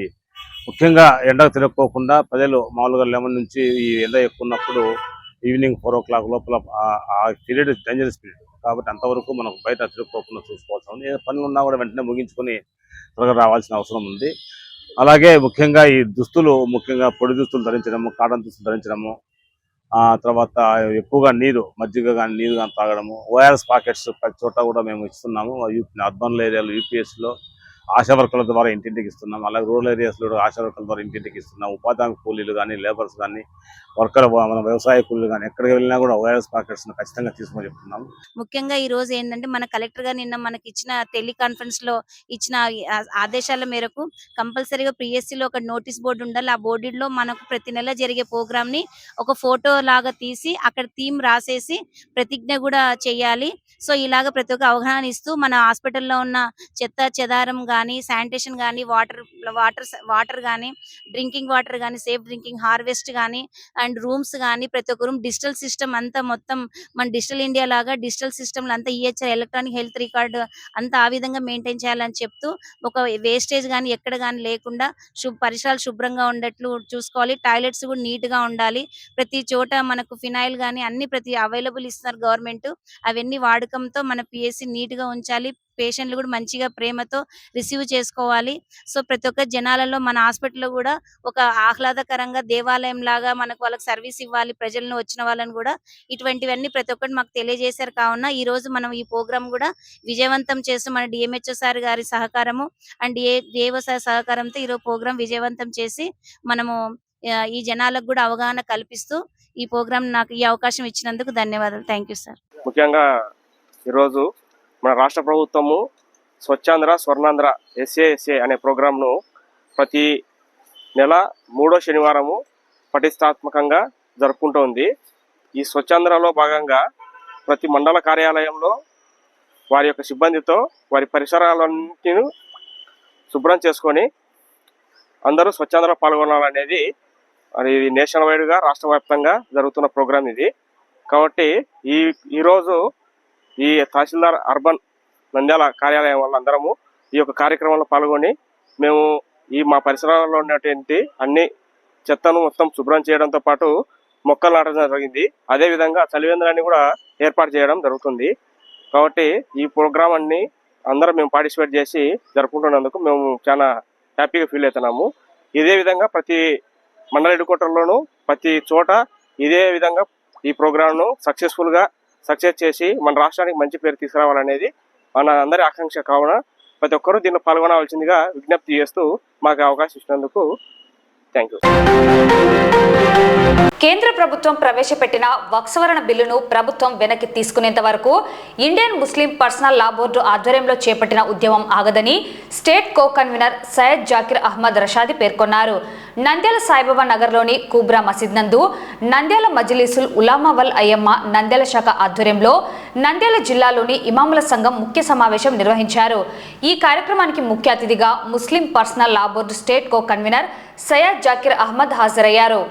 G: ముఖ్యంగా ఎండకు తిరగకోకుండా ప్రజలు మామూలుగా 11 నుంచి ఈ ఎండ ఎక్కువ ఉన్నప్పుడు ఈవినింగ్ 4 o'clock లోపల ఆ పీరియడ్ డేంజరస్ పీరియడ్ కాబట్టి అంతవరకు మనం బయట తిరగకోకుండా చూసుకోవాల్సి ఉంది. ఏ పనులు ఉన్నా కూడా వెంటనే ముగించుకొని త్వరగా రావాల్సిన అవసరం ఉంది. అలాగే ముఖ్యంగా ఈ దుస్తులు, ముఖ్యంగా పొడి దుస్తులు ధరించడము, కాటన్ దుస్తులు ధరించడము, తర్వాత ఎక్కువగా నీరు, మజ్జిగ కానీ నీరు కానీ తాగడము, ఓఆర్ఎస్ పాకెట్స్ ప్రతి చోట కూడా మేము ఇస్తున్నాము. అర్బన్ ఏరియాలో యూపీఎస్లో ఆశా వర్కర్ల ద్వారా ఇంటింటికి ఇస్తున్నాం. అలాగే రూరల్ ఏరియాస్లో ఆశా వర్కర్ల ద్వారా ఇంటింటికి ఇస్తున్నాం. ఉపాధి కూలీలు కానీ, లేబర్స్ కానీ, మన వ్యవసాయ కూలీలు కానీ ఎక్కడికి వెళ్ళినా కూడా ఓఆర్ఎస్ పాకెట్స్ ఖచ్చితంగా తీసుకొని చెప్తున్నాం.
H: ముఖ్యంగా ఈ రోజు ఏంటంటే మన కలెక్టర్ గారు నిన్న మనకి ఇచ్చిన టెలికాన్ఫరెన్స్ లో ఇచ్చిన ఆదేశాల మేరకు కంపల్సరీగా పిఎస్సిలో ఒక నోటీస్ బోర్డు ఉండాలి. ఆ బోర్డులో మనకు ప్రతి నెల జరిగే ప్రోగ్రామ్ ని ఒక ఫోటో లాగా తీసి అక్కడ థీమ్ రాసేసి ప్రతిజ్ఞ కూడా చేయాలి. సో ఇలాగ ప్రతి ఒక్క అవగాహన ఇస్తూ మన హాస్పిటల్లో ఉన్న చెత్త చెదారం కానీ, శానిటేషన్ కానీ, వాటర్ కానీ, డ్రింకింగ్ వాటర్ కానీ, సేఫ్ డ్రింకింగ్, హార్వెస్ట్ కానీ, అండ్ రూమ్స్ కానీ, ప్రతి ఒక్క రూమ్ డిజిటల్ సిస్టమ్ అంతా మొత్తం మన డిజిటల్ ఇండియా లాగా డిజిటల్ సిస్టమ్ అంతా ఈహెచ్ఆర్ ఎలక్ట్రానిక్ హెల్త్ రికార్డు అంతా ఆ విధంగా మెయింటైన్ చేయాలని చెప్తూ ఒక వేస్టేజ్ కానీ ఎక్కడ కానీ లేకుండా పరిసరాలు శుభ్రంగా ఉండేట్లు చూసుకోవాలి. టాయిలెట్స్ కూడా నీట్ గా ఉండాలి. ప్రతి చోట మనకు ఫినాయిల్ కానీ అన్ని ప్రతి అవైలబుల్ ఇస్తున్నారు గవర్నమెంట్. అవన్నీ వాడకంతో మన పిఎస్సి నీట్ గా ఉంచాలి. పేషెంట్లు కూడా మంచిగా ప్రేమతో రిసీవ్ చేసుకోవాలి. సో ప్రతి ఒక్క జనాలలో మన హాస్పిటల్లో కూడా ఒక ఆహ్లాదకరంగా దేవాలయం లాగా మనకు వాళ్ళకి సర్వీస్ ఇవ్వాలి. ప్రజలను వచ్చిన వాళ్ళని కూడా ఇటువంటివన్నీ ప్రతి ఒక్కటి మాకు తెలియజేశారు. కావున ఈ రోజు మనం ఈ ప్రోగ్రామ్ కూడా విజయవంతం చేస్తూ మన డిఎంహెచ్ఓ సార్ గారి సహకారము అండ్ ఏవో సార్ సహకారంతో ఈరోజు ప్రోగ్రామ్ విజయవంతం చేసి మనము ఈ జనాలకు కూడా అవగాహన కల్పిస్తూ ఈ ప్రోగ్రామ్ నాకు ఈ అవకాశం ఇచ్చినందుకు ధన్యవాదాలు. Thank you sir.
I: ముఖ్యంగా ఈరోజు మన రాష్ట్ర ప్రభుత్వము స్వచ్ఛాంధ్ర స్వర్ణాంధ్ర ఎస్ఏ అనే ప్రోగ్రాంను ప్రతి నెల 3వ శనివారము పటిష్టాత్మకంగా జరుపుకుంటోంది. ఈ స్వచ్ఛాంధ్రలో భాగంగా ప్రతి మండల కార్యాలయంలో వారి యొక్క సిబ్బందితో వారి పరిసరాలన్నింటినీ శుభ్రం చేసుకొని అందరూ స్వచ్ఛాంధ్ర పాల్గొనాలనేది అది నేషనల్ వైడ్గా రాష్ట్ర వ్యాప్తంగా జరుగుతున్న ప్రోగ్రాం ఇది. కాబట్టి ఈరోజు ఈ తహసీల్దార్ అర్బన్ నంద్యాల కార్యాలయం వల్ల అందరము ఈ యొక్క కార్యక్రమంలో పాల్గొని మేము మా పరిసరాల్లో ఉన్నటువంటి అన్ని చెత్తను మొత్తం శుభ్రం చేయడంతో పాటు మొక్కలు నాటడం జరిగింది. అదేవిధంగా చలివేంద్రాన్ని కూడా ఏర్పాటు చేయడం జరుగుతుంది. కాబట్టి ఈ ప్రోగ్రాం అన్ని అందరం మేము పార్టిసిపేట్ చేసి జరుపుకుంటున్నందుకు మేము చాలా హ్యాపీగా ఫీల్ అవుతున్నాము. ఇదే విధంగా ప్రతి మండల హెడ్ క్వార్టర్లోనూ ప్రతి చోట ఇదే విధంగా ఈ ప్రోగ్రాంను సక్సెస్ చేసి మన రాష్ట్రానికి మంచి పేరు తీసుకురావాలనేది మన అందరి ఆకాంక్ష. కావున ప్రతి ఒక్కరూ దీనిలో పాల్గొనవలసిందిగా విజ్ఞప్తి చేస్తూ మాకు అవకాశం ఇచ్చినందుకు థ్యాంక్ యూ.
A: కేంద్ర ప్రభుత్వం ప్రవేశపెట్టిన వక్ఫ్ సవరణ బిల్లును ప్రభుత్వం వెనక్కి తీసుకునేంత వరకు Indian Muslim personal law board ఆధ్వర్యంలో చేపట్టిన ఉద్యమం ఆగదని state co convener Syed Zakir Ahmed Rashadi పేర్కొన్నారు. నంద్యాల సాయిబాబా నగర్లోని కూబ్రా మసీద్ నందు నంద్యాల మజ్లిసుల్ ఉలామా వల్ అయ్యమ్మ నంద్యాల శాఖ ఆధ్వర్యంలో నంద్యాల జిల్లాలోని ఇమాముల సంఘం ముఖ్య సమావేశం నిర్వహించారు. ఈ కార్యక్రమానికి ముఖ్య అతిథిగా Muslim personal law board state co convener Syed Zakir Ahmed హాజరయ్యారు.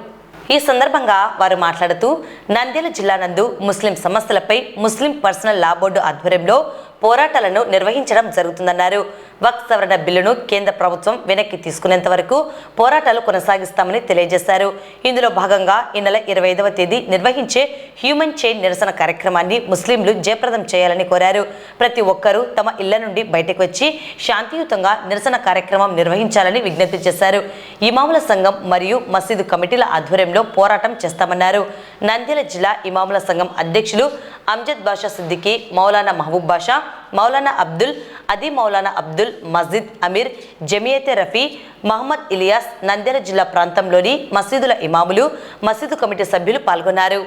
B: ఈ సందర్భంగా వారు మాట్లాడుతూ నంద్యాల జిల్లా నందు ముస్లిం సమస్యలపై ముస్లిం పర్సనల్ లా బోర్డు ఆధ్వర్యంలో పోరాటాలను నిర్వహించడం జరుగుతుందన్నారు. వక్ఫ్ సవరణ బిల్లును కేంద్ర ప్రభుత్వం వెనక్కి తీసుకునేంత వరకు పోరాటాలు కొనసాగిస్తామని తెలియజేశారు. ఇందులో భాగంగా ఈ నెల 25వ తేదీ నిర్వహించే హ్యూమన్ చైన్ నిరసన కార్యక్రమాన్ని ముస్లింలు జయప్రదం చేయాలని కోరారు. ప్రతి ఒక్కరూ తమ ఇళ్ల నుండి బయటకు వచ్చి శాంతియుతంగా నిరసన కార్యక్రమం నిర్వహించాలని విజ్ఞప్తి చేశారు. ఇమాముల సంఘం మరియు మసీదు కమిటీల ఆధ్వర్యంలో పోరాటం చేస్తామన్నారు. నంద్యాల జిల్లా ఇమాముల సంఘం అధ్యక్షులు అమ్జద్ బాషా సిద్దికి, మౌలానా మహబూబ్ బాషా, మౌలానా అబ్దుల్, అదీ మౌలానా అబ్దుల్, మస్జిద్ అమీర్, జమియతే రఫీ, మహమ్మద్ ఇలియాస్, నంద్యాల జిల్లా ప్రాంతంలోని మసీదుల ఇమాములు, మసీదు కమిటీ సభ్యులు పాల్గొన్నారు.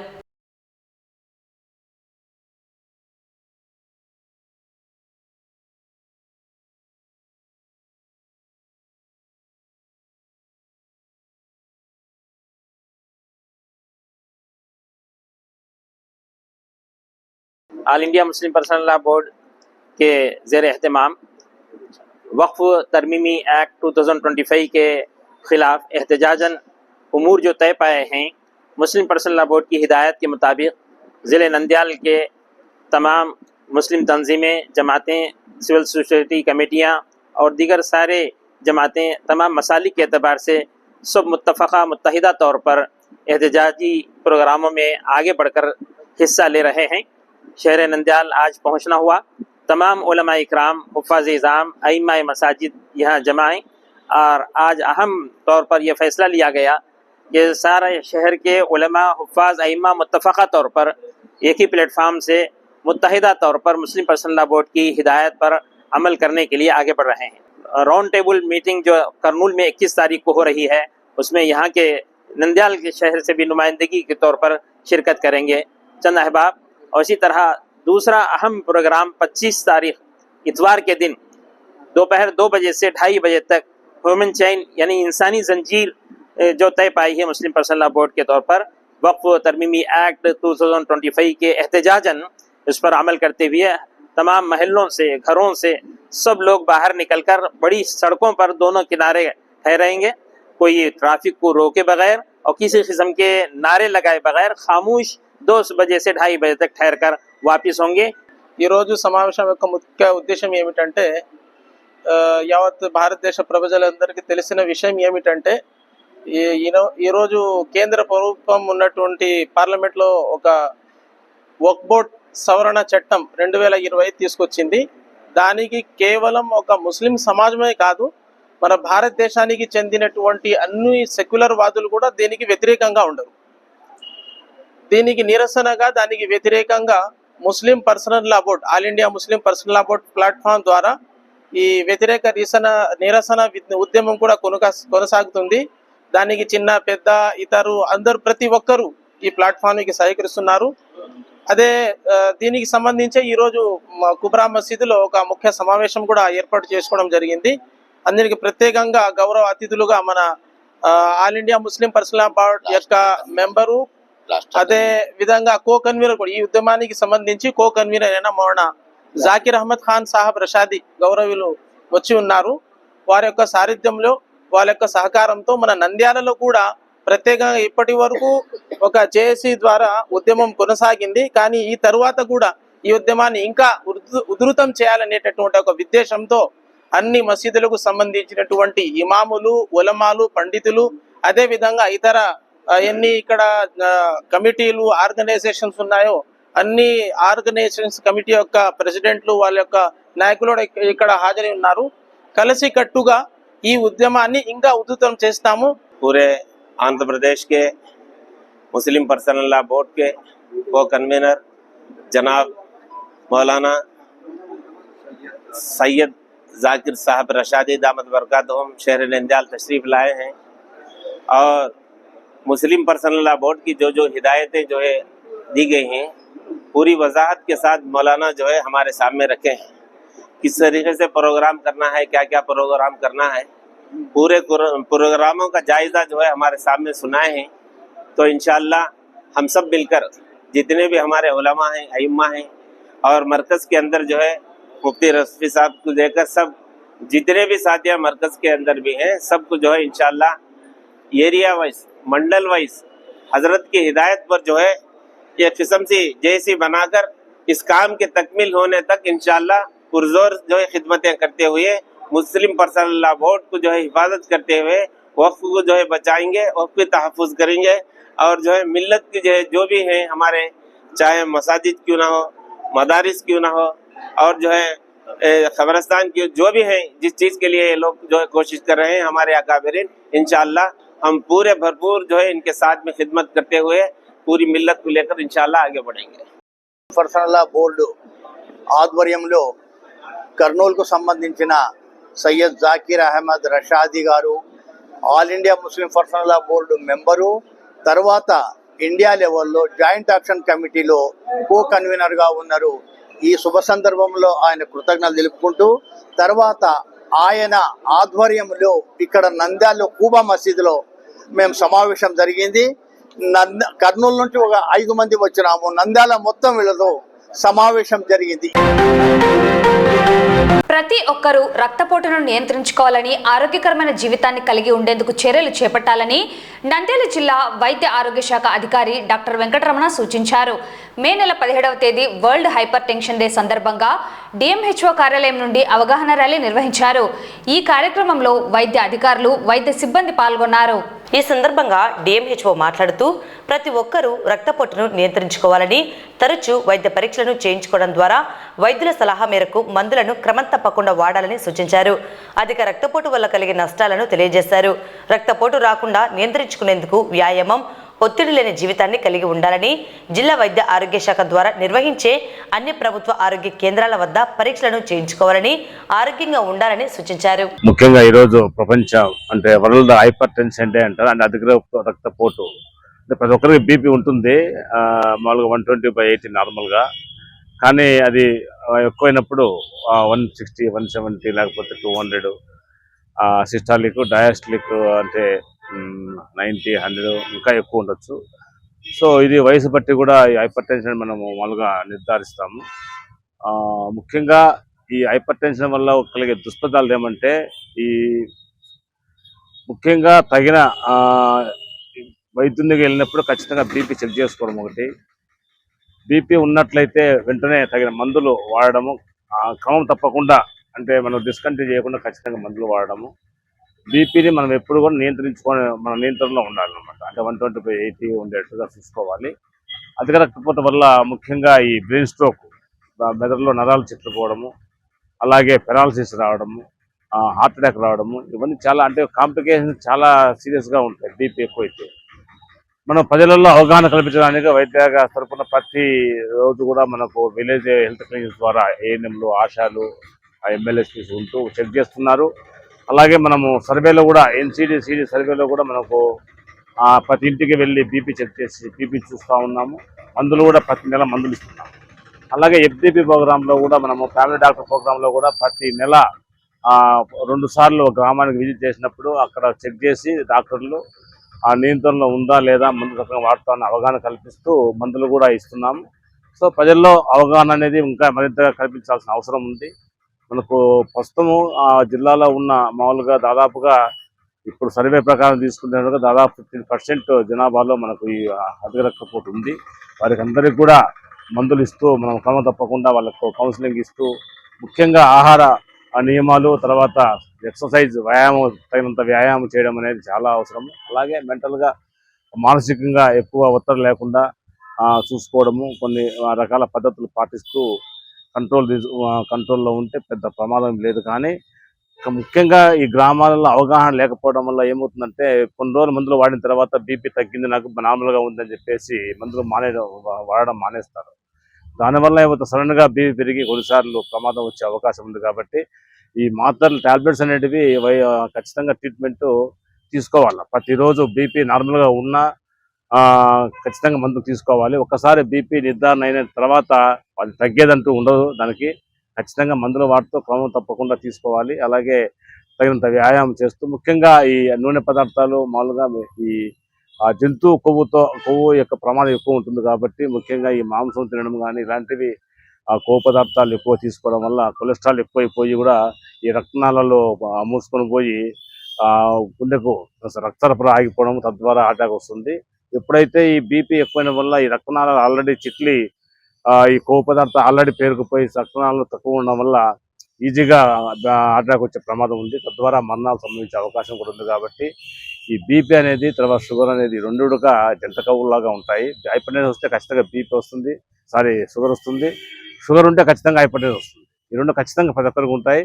J: All India Muslim personal law board के ज़ेर एहतमाम वक्फ तरमीमी एक्ट 2025 के ख़िलाफ़ एहतजाजन उमूर जो तय पाए हैं, मुस्लिम पर्सनल लॉ बोर्ड की हिदायत के मुताबिक ज़िले नंदयाल के तमाम मुस्लिम तंजीमें, जमातें, सिविल सोसाइटी कमेटियाँ और दीगर सारे जमातें तमाम मसालिक के अतबार से सब मुत्तफ़क़ा मुत्तहिदा तौर पर एहतजाजी प्रोग्रामों में आगे बढ़कर हिस्सा ले रहे हैं। शहर नंदयाल आज पहुंचना हुआ। तमाम उलमा इकराम, हुफ़ाज़ इज़ाम, अइम्मा मसाजिद यहाँ जमा हैं और आज अहम तौर पर यह फ़ैसला लिया गया कि सारे शहर के उलमा, हुफ़ाज़, अइम्मा मुत्तफ़क़ा तौर पर एक ही प्लेटफार्म से मुत्तहिदा तौर पर मुस्लिम पर्सनल लॉ बोर्ड की हिदायत पर अमल करने के लिए आगे बढ़ रहे हैं। राउंड टेबल मीटिंग जो करनूल में 21 तारीख को हो रही है, उसमें यहाँ के नंदयाल के शहर से भी नुमाइंदगी के तौर पर शिरकत करेंगे चंद अहबाब। और इसी तरह दूसरा अहम प्रोग्राम 25 तारीख इतवार के दिन दोपहर 2 बजे से 2:30 बजे तक ह्यूमन चैन यानी इंसानी जंजीर जो तय पाई है मुस्लिम पर्सनल लॉ बोर्ड के तौर पर वक्फ तरमीमी एक्ट 2025 के एहतजाजन इस पर अमल करते हुए तमाम महलों से, घरों से सब लोग बाहर निकलकर बड़ी सड़कों पर दोनों किनारे ठहरेंगे। कोई ट्रैफिक को रोके बगैर और किसी किस्म के नारे लगाए बगैर खामोश 2 बजे से 2:30 बजे तक ठहर कर वापिस होंगे।
K: ఈ రోజు సమావేశం యొక్క ముఖ్య ఉద్దేశం ఏమిటంటే యావత్ భారతదేశ ప్రజలందరికీ తెలిసిన విషయం ఏమిటంటే ఈ రోజు కేంద్ర ప్రభుత్వం ఉన్నటువంటి పార్లమెంట్ లో ఒక వక్ఫ్ బోర్డ్ సవరణ చట్టం 2020 తీసుకొచ్చింది. దానికి కేవలం ఒక ముస్లిం సమాజమే కాదు, మన భారతదేశానికి చెందినటువంటి అన్ని సెక్యులర్ వాదులు కూడా దీనికి వ్యతిరేకంగా ఉండరు. దీనికి నిరసనగా, దానికి వ్యతిరేకంగా Muslim personal law board, all India Muslim personal law board platform ద్వారా ఈ వ్యతిరేక నిరసన ఉద్యమం కూడా కొనసాగుతుంది. దానికి చిన్న పెద్ద ఇతరు అందరూ ప్రతి ఒక్కరూ ఈ ప్లాట్ఫామ్కి సహకరిస్తున్నారు. అదే దీనికి సంబంధించి ఈరోజు కుబ్రా మసీదులో ఒక ముఖ్య సమావేశం కూడా ఏర్పాటు చేసుకోవడం జరిగింది. అందరికి ప్రత్యేకంగా గౌరవ అతిథులుగా మన all India Muslim personal law board యొక్క మెంబరు, అదే విధంగా కో కన్వీనర్ కూడా, ఈ ఉద్యమానికి సంబంధించి కో కన్వీనర్ అయిన మౌలానా జాకిర్ అహ్మద్ ఖాన్ సాహబ్ రషాది గౌరవులు వచ్చి ఉన్నారు. వారి యొక్క సారథ్యంలో, వాళ్ళ యొక్క సహకారంతో మన నంద్యాలలో కూడా ప్రత్యేకంగా ఇప్పటి వరకు ఒక జేఏసీ ద్వారా ఉద్యమం కొనసాగింది. కానీ ఈ తరువాత కూడా ఈ ఉద్యమాన్ని ఇంకా ఉధృతం చేయాలనేటటువంటి ఒక ఉద్దేశంతో అన్ని మసీదులకు సంబంధించినటువంటి ఇమాములు, ఉలమాలు, పండితులు, అదే విధంగా ఇతర ఎన్ని ఇక్కడ కమిటీలు, ఆర్గనైజేషన్స్ ఉన్నాయో అన్ని ఆర్గనైజేషన్స్ కమిటీ యొక్క ప్రెసిడెంట్లు, వాళ్ళ యొక్క నాయకులు ఇక్కడ హాజరై ఉన్నారు. కలిసి కట్టుగా ఈ ఉద్యమాన్ని ఇంకా ఉధృతం చేస్తాము.
L: पूरे आंध्र प्रदेश के मुस्लिम पर्सनल लॉ बोर्ड के को कन्वीनर जनाब मौलाना सैयद जाकिर साहब रशादी दामद बरकातहुम शहर नंदयाल तशरीफ लाए हैं और मुस्लिम पर्सनल लॉ बोर्ड की जो जो हिदायतें जो है दी गई हैं पूरी वजाहत के साथ मौलाना जो है हमारे सामने रखे हैं। किस तरीके से प्रोग्राम करना है, क्या क्या प्रोग्राम करना है, पूरे प्रोग्रामों का जायजा जो है हमारे सामने सुनाए हैं। तो इंशाअल्लाह हम सब मिलकर जितने भी हमारे उलमा हैं, अइम्मा हैं और मरकज़ के अंदर जो है मुफ्ती रफ़ी साहब को लेकर सब जितने भी साथिया मरकज़ के अंदर भी हैं सबको जो है इंशाअल्लाह एरिया वाइज, मंडल वाइज हजरत की हिदायत पर जो है ये किस्म सी जैसी बनाकर इस काम के तकमील होने तक इंशाअल्लाह पुरजोर जो है खिदमतें करते हुए मुस्लिम पर्सनल लॉ बोर्ड को जो है हिफाजत करते हुए वक्फ को जो है बचाएंगे, वक्फ की तहफ़्फ़ुज़ करेंगे और जो है मिल्लत की जो भी हैं हमारे, चाहे मसाजिद क्यों ना हो, मदारिस क्यों ना हो और जो है खबरस्तान की जो भी हैं, जिस चीज़ के लिए लोग जो है कोशिश कर रहे हैं हमारे अकाबिरीन, इंशाअल्लाह हम पूरे भरपूर जो है इनके साथ में खिदमत करते हुए पूरी मिल्लत को लेकर इंशाअल्लाह आगे बढ़ेंगे।
M: పర్సనల్ బోర్డు ఆధ్వర్యంలో కర్నూలుకు సంబంధించిన సయ్యద్ జాకీర్ అహ్మద్ రషాదీ గారు all India Muslim personal board member, తర్వాత ఇండియా లెవెల్లో జాయింట్ యాక్షన్ కమిటీలో కో కన్వీనర్గా ఉన్నారు. ఈ శుభ సందర్భంలో ఆయన కృతజ్ఞతలు తెలుపుకుంటూ తర్వాత ఆయన ఆధ్వర్యంలో ఇక్కడ నంద్యాలలో కూబా మసీదులో మేము సమావేశం జరిగింది. కర్నూలు నుంచి ఒక 5 మంది వచ్చినాము. నంద్యాల మొత్తం వీళ్ళతో సమావేశం జరిగింది.
A: ప్రతి ఒక్కరూ రక్తపోటును నియంత్రించుకోవాలని, ఆరోగ్యకరమైన జీవితాన్ని కలిగి ఉండేందుకు చర్యలు చేపట్టాలని నంద్యాల జిల్లా వైద్య ఆరోగ్య శాఖ అధికారి డాక్టర్ వెంకటరమణ సూచించారు. మే నెల 17వ తేదీ వరల్డ్ హైపర్ టెన్షన్ డే సందర్భంగా డిఎంహెచ్ఓ కార్యాలయం నుండి అవగాహన ర్యాలీ నిర్వహించారు. ఈ కార్యక్రమంలో వైద్య అధికారులు, వైద్య సిబ్బంది పాల్గొన్నారు.
B: ఈ సందర్భంగా డిఎంహెచ్ఓ మాట్లాడుతూ ప్రతి ఒక్కరూ రక్తపోటును నియంత్రించుకోవాలని, తరచూ వైద్య పరీక్షలను చేయించుకోవడం ద్వారా వైద్యుల సలహా మేరకు మందులను క్రమం తప్పకుండా వాడాలని సూచించారు. అధిక రక్తపోటు వల్ల కలిగే నష్టాలను తెలియజేశారు. రక్తపోటు రాకుండా నియంత్రించుకునేందుకు వ్యాయామం, ఒత్తిడి లేని జీవితాన్ని కలిగి ఉండాలని, జిల్లా వైద్య ఆరోగ్య శాఖ ద్వారా నిర్వహించే అన్ని ప్రభుత్వ ఆరోగ్య కేంద్రాల వద్ద పరీక్షలను చేయించుకోవాలని, ఆరోగ్యంగా ఉండాలని సూచించారు.
G: ముఖ్యంగా ఈరోజు ప్రపంచ అంటే వరల్డ్ హైపర్ టెన్షన్ డే అంటారు. అంటే అధిక రక్తపోటు, అంటే ప్రతి ఒక్కరికి బీపీ ఉంటుంది, మామూలుగా 120/80 నార్మల్గా. కానీ అది ఎక్కువైనప్పుడు 160, 170 లేకపోతే 200 సిస్టాలిక్, డయాస్టలిక్ అంటే 90, 100 ఇంకా ఎక్కువ ఉండొచ్చు. సో ఇది వయసు బట్టి కూడా ఈ హైపర్ టెన్షన్ మనము మామూలుగా నిర్ధారిస్తాము. ముఖ్యంగా ఈ హైపర్ టెన్షన్ వల్ల కలిగే దుష్ప్రభావాలు ఏమంటే ఈ ముఖ్యంగా తగిన వైద్యునికి వెళ్ళినప్పుడు ఖచ్చితంగా బీపీ చెక్ చేసుకోవడం ఒకటి. బీపీ ఉన్నట్లయితే వెంటనే తగిన మందులు వాడడము, క్రమం తప్పకుండా అంటే మనం డిస్కంటిన్యూ చేయకుండా ఖచ్చితంగా మందులు వాడడము. బీపీని మనం ఎప్పుడు కూడా మన నియంత్రణలో ఉండాలన్నమాట. అంటే 120/80 ఉండేట్టుగా చూసుకోవాలి. అధిక రక్తపోటు వల్ల ముఖ్యంగా ఈ బ్రెయిన్ స్ట్రోక్, మెదడులో నరాలు చిట్లిపోవడము, అలాగే పెరాలసిస్ రావడము, హార్ట్ అటాక్ రావడము, ఇవన్నీ చాలా అంటే కాంప్లికేషన్స్ చాలా సీరియస్గా ఉంటాయి బీపీ ఎక్కువైతే. మనం ప్రజలలో అవగాహన కల్పించడానికి వైద్య తరపున ప్రతి రోజు కూడా మనకు విలేజ్ హెల్త్ క్లినిక్స్ ద్వారా ఏఎన్ఎంలు, ఆశాలు, ఎమ్మెల్యేస్ ఉంటూ చెక్ చేస్తున్నారు. అలాగే మనము సర్వేలో కూడా ఎన్సిడి సర్వేలో కూడా మనకు ప్రతి ఇంటికి వెళ్ళి బీపీ చెక్ చేసి బీపీ చూస్తూ ఉన్నాము. మందులు కూడా ప్రతి నెల మందులు ఇస్తున్నాము. అలాగే ఎఫ్డిపి ప్రోగ్రాంలో కూడా మనము ఫ్యామిలీ డాక్టర్ ప్రోగ్రాంలో కూడా ప్రతి నెల 2 సార్లు గ్రామానికి విజిట్ చేసినప్పుడు అక్కడ చెక్ చేసి డాక్టర్లు ఆ నియంత్రణలో ఉందా లేదా, మందు రకంగా వాడుతామని అవగాహన కల్పిస్తూ మందులు కూడా ఇస్తున్నాము. సో ప్రజల్లో అవగాహన అనేది ఇంకా మరింతగా కల్పించాల్సిన అవసరం ఉంది. మనకు ప్రస్తుతము జిల్లాలో ఉన్న మామూలుగా దాదాపుగా ఇప్పుడు సర్వే ప్రకారం తీసుకునే దాదాపు 15% జనాభాలో మనకు ఈ అధిక రక్తపోటు ఉంది. వారికి అందరికీ కూడా మందులు ఇస్తూ మనం క్రమం తప్పకుండా వాళ్ళకు కౌన్సిలింగ్ ఇస్తూ, ముఖ్యంగా ఆహార నియమాలు, తర్వాత ఎక్సర్సైజ్, తగినంత వ్యాయామం చేయడం అనేది చాలా అవసరం. అలాగే మెంటల్గా, మానసికంగా ఎక్కువ ఒత్తిడి లేకుండా చూసుకోవడము, కొన్ని రకాల పద్ధతులు పాటిస్తూ కంట్రోల్లో ఉంటే పెద్ద ప్రమాదం లేదు. కానీ ముఖ్యంగా ఈ గ్రామాలలో అవగాహన లేకపోవడం వల్ల ఏమవుతుందంటే కొన్ని రోజులు మందులు వాడిన తర్వాత బీపీ తగ్గింది, నాకు నార్మల్గా ఉందని చెప్పేసి మందులు వాడడం మానేస్తారు. దానివల్ల ఏమవుతుంది, సడన్గా బీపీ పెరిగి కొన్నిసార్లు ప్రమాదం వచ్చే అవకాశం ఉంది. కాబట్టి ఈ మాత్రలు, టాబ్లెట్స్ అనేటివి ఖచ్చితంగా ట్రీట్మెంట్ తీసుకోవాలి. ప్రతిరోజు బీపీ నార్మల్గా ఉన్నా ఖచ్చితంగా మందులు తీసుకోవాలి. ఒక్కసారి బీపీ నిర్ధారణ అయిన తర్వాత అది తగ్గేదంటూ ఉండదు. దానికి ఖచ్చితంగా మందులు వాడుతూ క్రమం తప్పకుండా తీసుకోవాలి. అలాగే తగినంత వ్యాయామం చేస్తూ, ముఖ్యంగా ఈ నూనె పదార్థాలు మామూలుగా ఈ జంతు కొవ్వు యొక్క ప్రమాదం ఎక్కువ ఉంటుంది కాబట్టి ముఖ్యంగా ఈ మాంసం తినడం కానీ ఇలాంటివి కొవ్వు పదార్థాలు ఎక్కువ తీసుకోవడం వల్ల కొలెస్ట్రాల్ ఎక్కువైపోయి కూడా ఈ రక్తనాళాల్లో మూసుకొని పోయి గుండెకు రక్త సరఫరా ఆగిపోవడం, తద్వారా అటాక్ వస్తుంది. ఎప్పుడైతే ఈ బీపీ ఎక్కువైన వల్ల ఈ రక్తనాళాలు ఆల్రెడీ చిట్లి ఈ కొవ్వు పదార్థాలు ఆల్రెడీ పేరుకుపోయి రక్తనాళాలు తక్కువ ఉండడం వల్ల ఈజీగా అటాక్ వచ్చే ప్రమాదం ఉంది. తద్వారా మరణాలు సంభవించే అవకాశం కూడా ఉంది. కాబట్టి ఈ బీపీ అనేది తర్వాత షుగర్ అనేది రెండుగా జంట కవుల్లాగా ఉంటాయి. హైపర్ టెన్షన్ వస్తే ఖచ్చితంగా బీపీ వస్తుంది, షుగర్ వస్తుంది. షుగర్ ఉంటే ఖచ్చితంగా హైపర్ టెన్షన్ వస్తుంది. ఈ రెండు ఖచ్చితంగా ప్రతి ఒక్కరికి ఉంటాయి.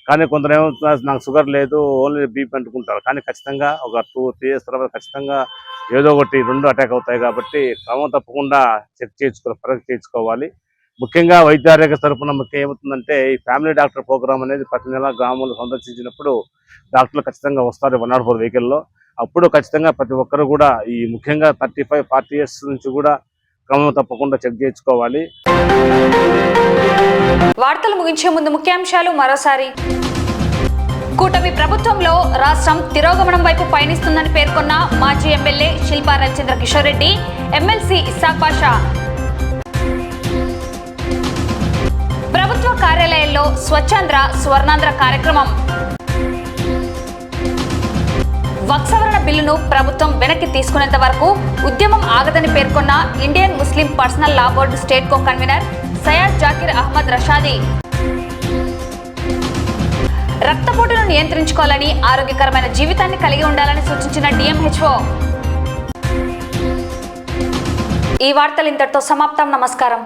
G: కానీ కొందరు ఏమవుతున్నారు, నాకు షుగర్ లేదు ఓన్లీ బీపీ అంటుకుంటారు. కానీ ఖచ్చితంగా ఒక 2-3 years తర్వాత ఖచ్చితంగా ఏదో ఒకటి రెండు అటాక్ అవుతాయి. కాబట్టి క్రమం తప్పకుండా పరీక్ష చేయించుకోవాలి. ముఖ్యంగా వైద్య ఆరోగ్య తరఫున ముఖ్యం ఏమవుతుందంటే ఈ ఫ్యామిలీ డాక్టర్ ప్రోగ్రామ్ అనేది ప్రతి నెల గ్రామాల్లో సందర్శించినప్పుడు డాక్టర్లు ఖచ్చితంగా వస్తారు 104 వెహికల్లో. అప్పుడు ఖచ్చితంగా ప్రతి ఒక్కరు కూడా ఈ ముఖ్యంగా 35-40 years నుంచి కూడా క్రమం తప్పకుండా చెక్ చేయించుకోవాలి.
A: వార్తలు ముగించే ముందు ముఖ్యాంశాలు మరోసారి. కూటమి ప్రభుత్వంలో రాష్ట్రం తిరోగమనం వైపు పయనిస్తుందని పేర్కొన్న మాజీ ఎమ్మెల్యే శిల్పా రవిచంద్ర కిషోర్ రెడ్డి, ఎమ్మెల్సీ ఇస్సాక్ బాషా. ప్రభుత్వ కార్యాలయాల్లో స్వచ్ఛాంధ్ర స్వర్ణాంధ్ర కార్యక్రమం. వక్ఫ్ సవరణ బిల్లును ప్రభుత్వం వెనక్కి తీసుకునేంత వరకు ఉద్యమం ఆగదని పేర్కొన్న Indian Muslim personal law board state co convener Syed Zakir Ahmed Rashadi. రక్తపోటును నియంత్రించుకోవాలని, ఆరోగ్యకరమైన జీవితాన్ని కలిగి ఉండాలని సూచించిన DMHO. ఈ వార్తలు ఇంతటితో సమాప్తం. నమస్కారం.